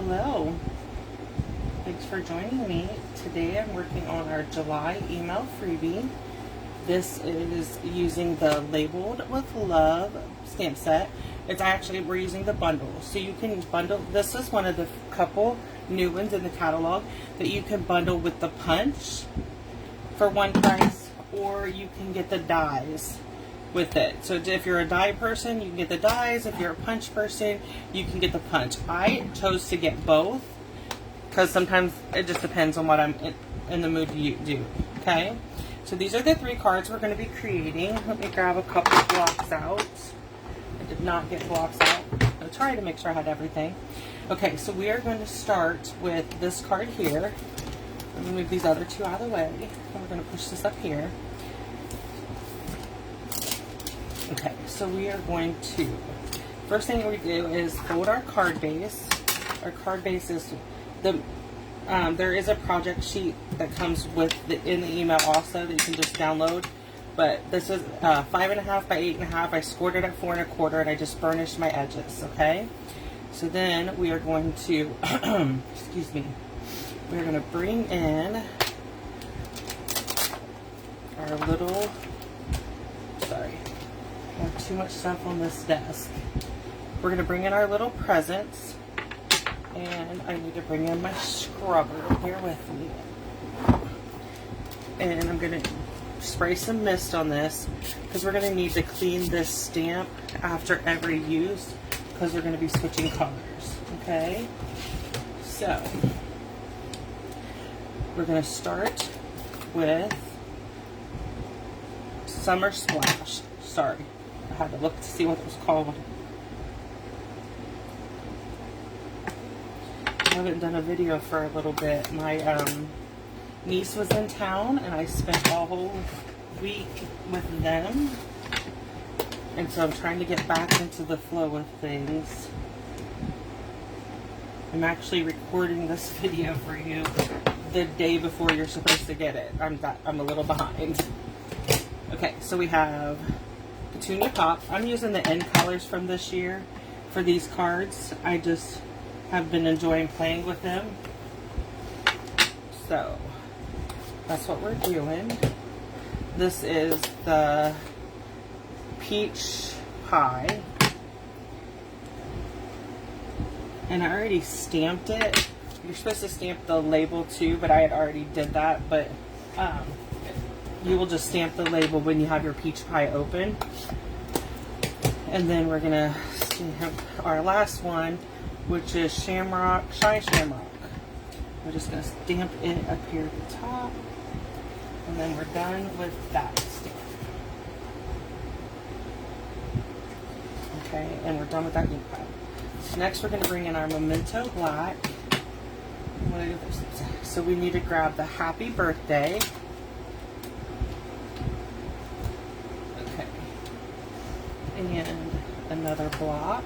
Hello. Thanks for joining me. Today I'm working on our July email freebie. This is using the Labeled with Love stamp set. It's actually, we're using the bundle. So you can bundle, this is one of the couple new ones in the catalog that you can bundle with the punch for one price, or you can get the dies with it. So if you're a die person, you can get the dies. If you're a punch person, you can get the punch. I chose to get both because sometimes it just depends on what I'm in the mood to do. Okay, so these are the 3 cards we're going to be creating. Let me grab a couple blocks out. I did not get blocks out. I tried to make sure I had everything. Okay, so we are going to start with this card here. I'm going to move these other 2 out of the way, and we're going to push this up here. Okay, so we are going to, first thing we do is fold our card base. Our card base is the, there is a project sheet that comes with in the email also that you can just download. But this is 5.5 by 8.5. I scored it at 4 1/4, and I just burnished my edges. Okay, so then we are going to, excuse me, we're going to bring in our little, sorry, I have too much stuff on this desk. We're going to bring in our little presents, and I need to bring in my scrubber. Bear with me. And I'm going to spray some mist on this because we're going to need to clean this stamp after every use because we're going to be switching colors. Okay, so we're going to start with Summer Splash. Sorry, I had to look to see what it was called. I haven't done a video for a little bit. My niece was in town, and I spent a whole week with them, and so I'm trying to get back into the flow of things. I'm actually recording this video for you the day before you're supposed to get it. I'm a little behind. Okay, so we have Petunia Pop. I'm using the end colors from this year for these cards. I just have been enjoying playing with them. So that's what we're doing. This is the Peach Pie. And I already stamped it. You're supposed to stamp the label too, but I had already did that. But you will just stamp the label when you have your peach pie open. And then we're gonna stamp our last one, which is Shamrock, Shy Shamrock. We're just gonna stamp it up here at the top, and then we're done with that stamp. Okay, and we're done with that ink pad. So next we're gonna bring in our Memento Black. So we need to grab the Happy Birthday. Okay, and another block.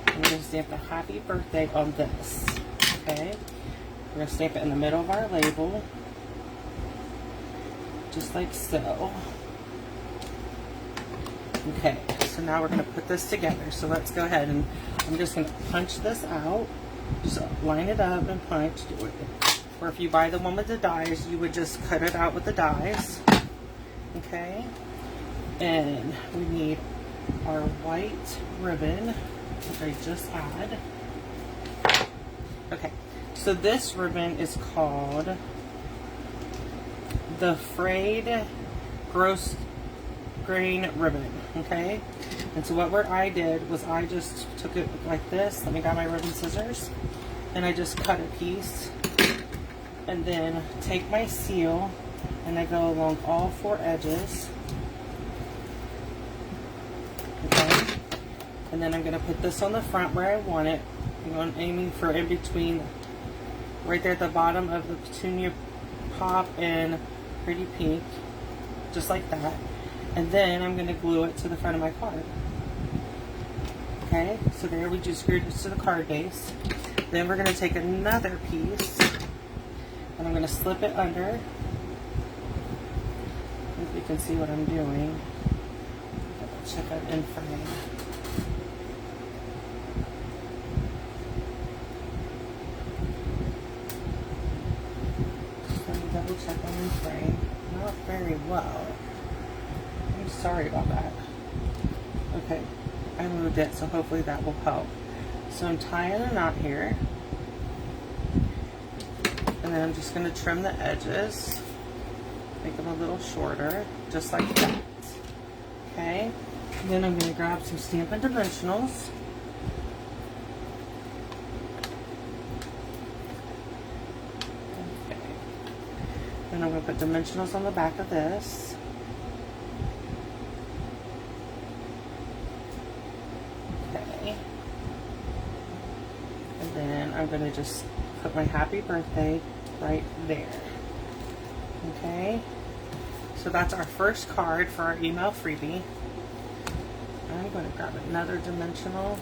And we're going to stamp the Happy Birthday on this. Okay, we're going to stamp it in the middle of our label, just like so. Okay, so now we're going to put this together. So let's go ahead, and I'm just going to punch this out. Just line it up and punch. Or if you buy the one with the dies, you would just cut it out with the dies. Okay, and we need our white ribbon, which I just had. Okay, so this ribbon is called the Frayed Gross Grain Ribbon. Okay, and so what I did was I just took it like this. Let me grab my ribbon scissors, and I just cut a piece, and then take my seal, and I go along all 4 edges. Okay, and then I'm going to put this on the front where I want it. I'm aiming for in between, right there at the bottom of the Petunia Pop and Pretty Pink, just like that. And then I'm going to glue it to the front of my card. Okay, so there we just screwed this to the card base. Then we're going to take another piece, and I'm going to slip it under. If you can see what I'm doing. Check out in frame. frame not very well. I'm sorry about that. Okay, I moved it, so hopefully that will help. So I'm tying a knot here, and then I'm just going to trim the edges, make them a little shorter, just like that. Okay, and then I'm going to grab some Stampin' Dimensionals. Okay, and I'm going to put dimensionals on the back of this. Okay, and then I'm going to just put my happy birthday right there. Okay, so that's our first card for our email freebie. I'm going to grab another dimensional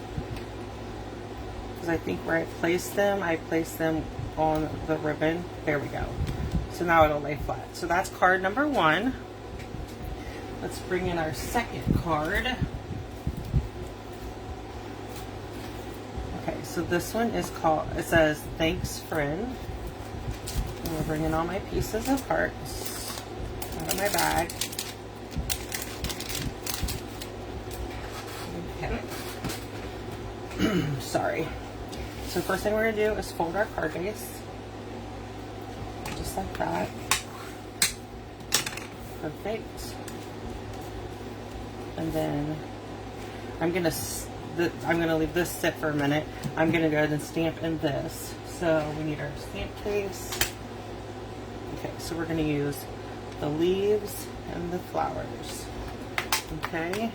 because I think where I placed them on the ribbon. There we go. So now it'll lay flat. So that's card number 1. Let's bring in our second card. Okay, so this one is called, it says, "Thanks, friend." And we're bringing all my pieces of parts out of my bag. Okay. Sorry. So first thing we're going to do is fold our card base. Just like that. Perfect. And then I'm going to leave this sit for a minute. I'm going to go ahead and stamp in this. So we need our stamp case. Okay, so we're going to use the leaves and the flowers. Okay.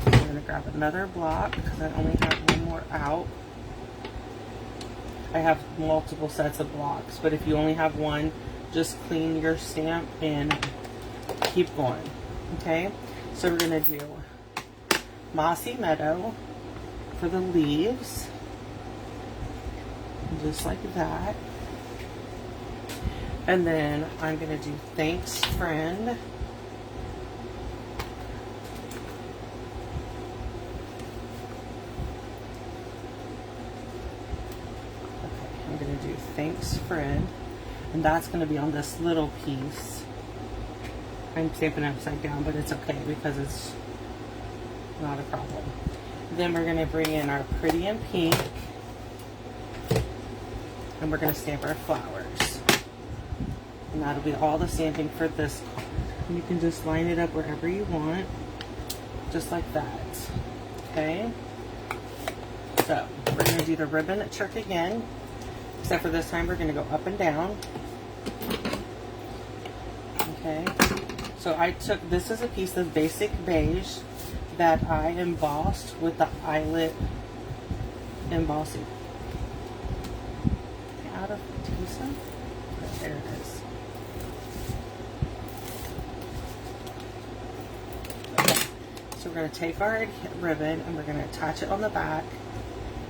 I'm going to grab another block because I only have one more out. I have multiple sets of blocks, but if you only have one, just clean your stamp and keep going. Okay, so we're going to do Mossy Meadow for the leaves, just like that. And then I'm going to do Thanks, Friend. Okay, I'm going to do Thanks, Friend. And that's going to be on this little piece. I'm stamping upside down, but it's okay because it's not a problem. Then we're going to bring in our Pretty in Pink. And we're going to stamp our flowers. And that'll be all the stamping for this card. And you can just line it up wherever you want. Just like that. Okay? So, we're going to do the ribbon trick again. Except for this time, we're going to go up and down. Okay? So I took, this is a piece of basic beige that I embossed with the eyelet embossing. Out of Tisa? There it is. Okay. So we're going to take our ribbon and we're going to attach it on the back.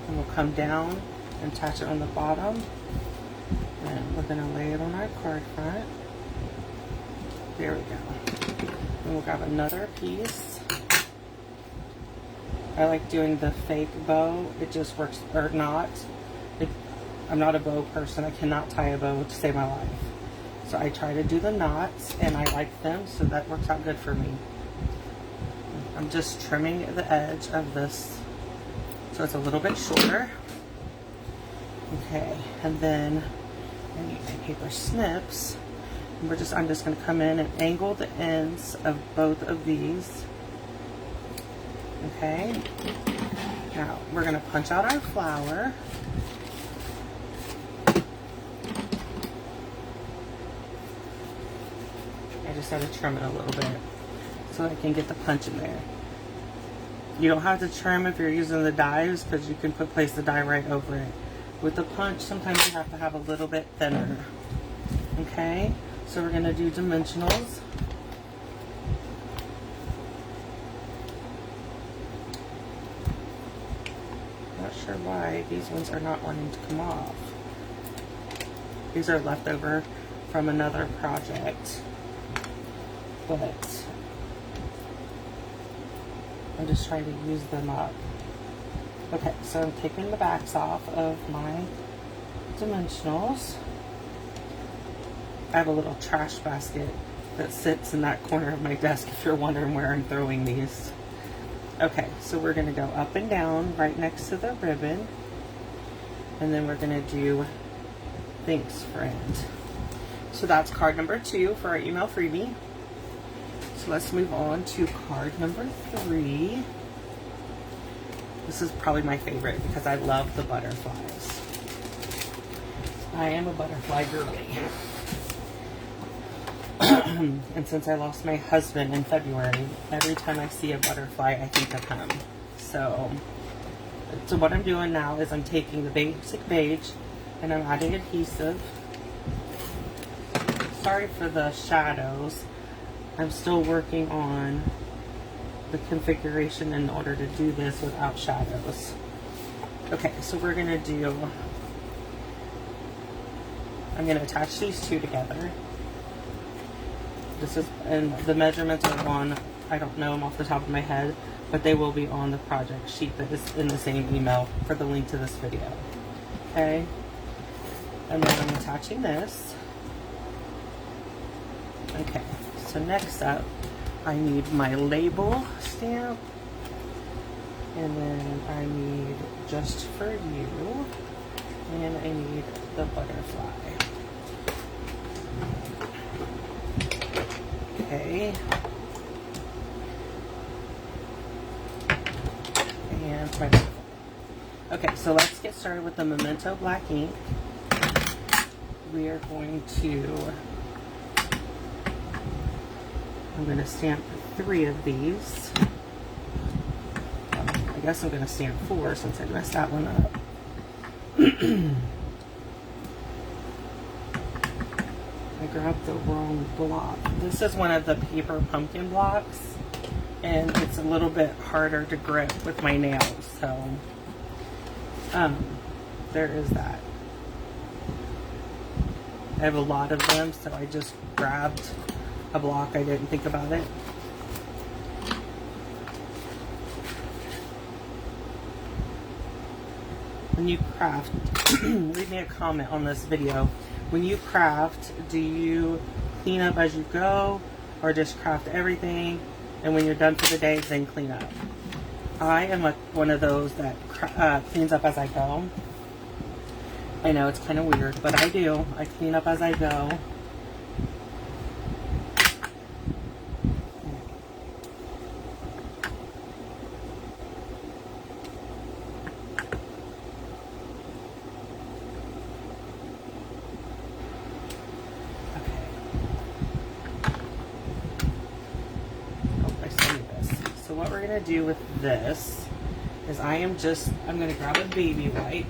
And we'll come down and attach it on the bottom. And we're going to lay it on our card front. There we go. And we'll grab another piece. I like doing the fake bow. It just works, or not. I'm not a bow person. I cannot tie a bow to save my life. So I try to do the knots, and I like them, so that works out good for me. I'm just trimming the edge of this so it's a little bit shorter. Okay, and then I need my paper snips. And I'm just going to come in and angle the ends of both of these. Okay. Now we're going to punch out our flower. I just have to trim it a little bit so I can get the punch in there. You don't have to trim if you're using the dies because you can place the die right over it. With the punch, sometimes you have to have a little bit thinner. Okay, so we're going to do dimensionals. Not sure why these ones are not wanting to come off. These are left over from another project, but I'm just trying to use them up. Okay, so I'm taking the backs off of my dimensionals. I have a little trash basket that sits in that corner of my desk if you're wondering where I'm throwing these. Okay, so we're going to go up and down right next to the ribbon. And then we're going to do thanks, friend. So that's card number 2 for our email freebie. So let's move on to card number 3. This is probably my favorite because I love the butterflies. I am a butterfly girly. And since I lost my husband in February, every time I see a butterfly, I think of him. So what I'm doing now is I'm taking the basic beige and I'm adding adhesive. Sorry for the shadows. I'm still working on the configuration in order to do this without shadows. Okay, so we're gonna do, I'm gonna attach these 2 together. This is, and the measurements are on, I don't know them off the top of my head, but they will be on the project sheet that is in the same email for the link to this video. Okay, and then I'm attaching this. Okay, so next up, I need my label stamp, and then I need just for you, and I need the butterfly. Okay. And my, okay, so let's get started with the Memento black ink. We are going to, I'm going to stamp 3 of these. I guess I'm going to stamp 4 since I messed that one up. I grabbed the wrong block. This is one of the paper pumpkin blocks, and it's a little bit harder to grip with my nails, so there is that. I have a lot of them, so I just grabbed a block. I didn't think about it. When you craft, leave me a comment on this video. When you craft, do you clean up as you go, or just craft everything, and when you're done for the day, then clean up? I am one of those that cleans up as I go. I know it's kind of weird, but I do. I clean up as I go. What we're going to do with this is I'm going to grab a baby wipe.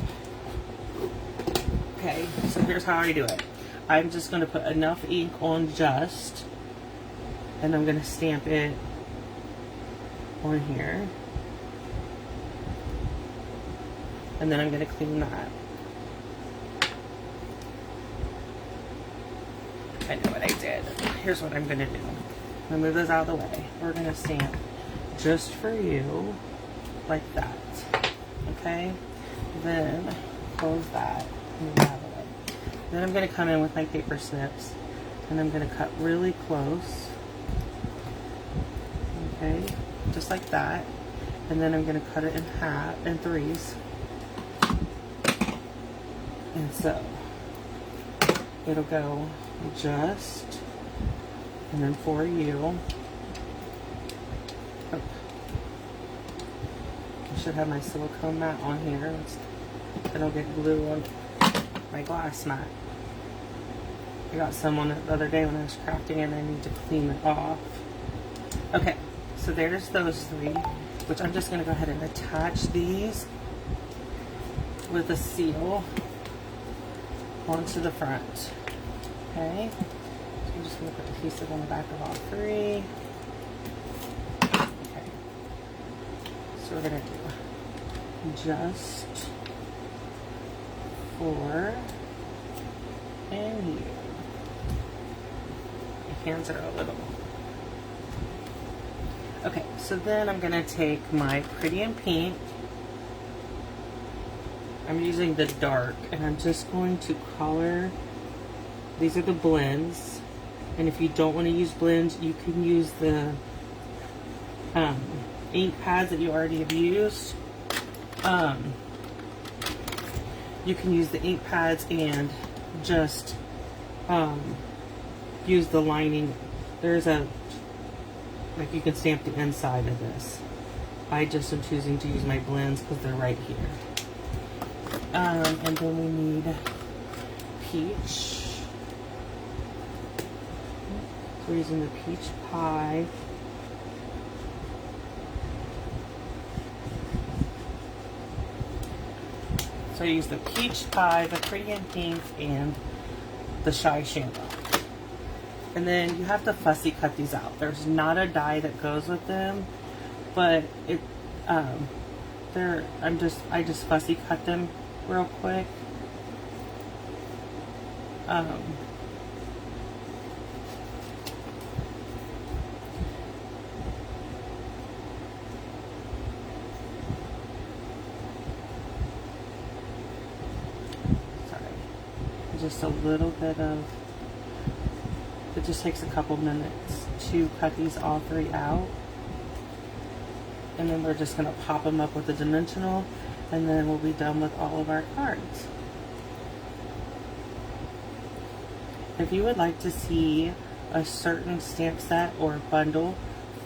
Okay, so here's how I do it. I'm just going to put enough ink on just, and I'm going to stamp it on here. And then I'm going to clean that. I know what I did. Here's what I'm going to do. I'm going to move those out of the way. We're going to stamp just for you, like that. Okay? Then close that and move out of the way. Then I'm going to come in with my paper snips and I'm going to cut really close. Okay? Just like that. And then I'm going to cut it in half, in 3s. And so it'll go just, and then for you. Oh. I should have my silicone mat on here. I don't get glue on my glass mat. I got some on it the other day when I was crafting and I need to clean it off. Okay, so there's those 3, which I'm just going to go ahead and attach these with a seal onto the front. Okay, so I'm just going to put adhesive on the back of all 3. Okay, so we're going to do just for and you. My hands are a little. Okay, so then I'm going to take my Pretty in Pink. I'm using the dark, and I'm just going to color these are the blends. And if you don't want to use blends, you can use the ink pads that you already have used. You can use the ink pads and just use the lining. There's a, like, you can stamp the inside of this. I just am choosing to use my blends because they're right here. And then we need peach. So we're using the peach pie. So I use the peach pie, the pretty in pink, and the shy chandelier. And then you have to fussy cut these out. There's not a die that goes with them, but it I just fussy cut them real quick. Just a little bit of, it just takes a couple minutes to cut these all three out. And then we're just going to pop them up with a dimensional, and then we'll be done with all of our cards. If you would like to see a certain stamp set or bundle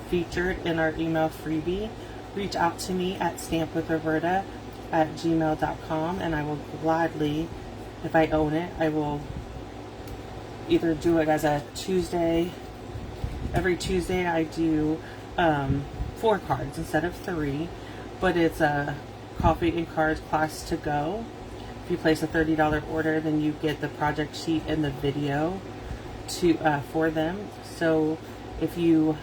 featured in our email freebie, reach out to me at stampwithRoberta@gmail.com, and I will gladly, if I own it, I will either do it as a Tuesday. Every Tuesday I do 4 cards instead of 3, but it's a coffee and cards class to go. If you place a $30 order, then you get the project sheet and the video to for them. So if you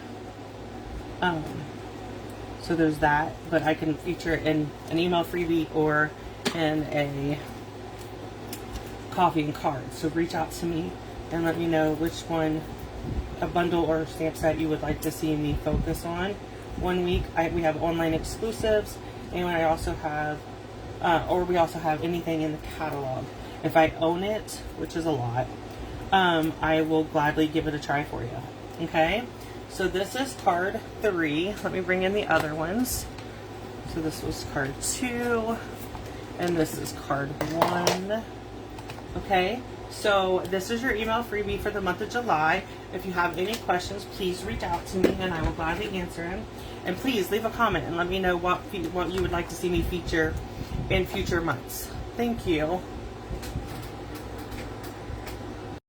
so there's that, but I can feature it in an email freebie or in a coffee and cards. So reach out to me and let me know which one, a bundle or stamp set, you would like to see me focus on. One week we have online exclusives, and I also have we also have anything in the catalog. If I own it, which is a lot, I will gladly give it a try for you. Okay, so this is card 3. Let me bring in the other ones. So this was card 2, and this is card 1. Okay, so this is your email freebie for the month of July. If you have any questions, please reach out to me and I will gladly answer them. And please leave a comment and let me know what you would like to see me feature in future months. Thank you.